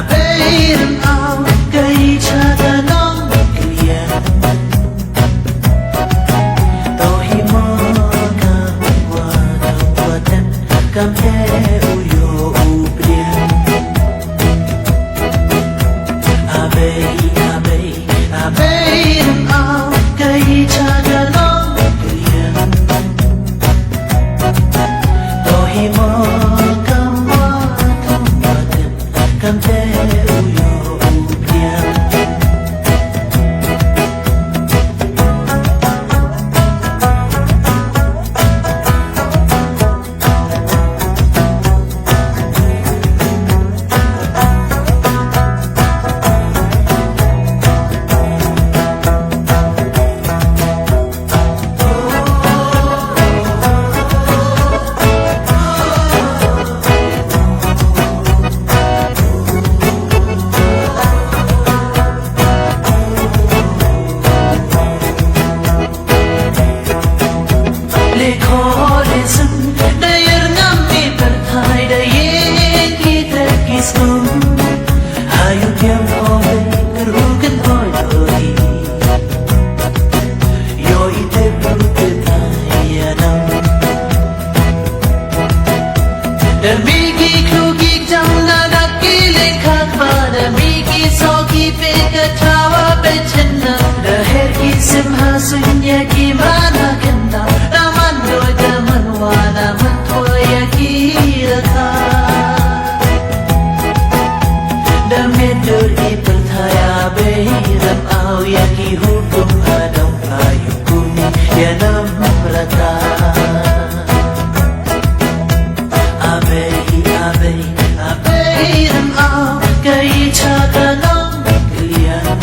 rymaw cây cha ta nong kia tôi mơ cam qua đồng qua ten cam theo yo ubrian rymaw cây cha ta nong kia tôi mơ cam qua đồng qua ten cam theo yo ubrian Sunya gimana kena Taman doi taman wana mentoya kirata Damit doi percaya rymaw ya ki hukum hadang payung ya nam rata rymaw kai cha ta nong klian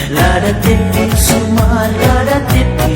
Lada tipi sumar, lada tipi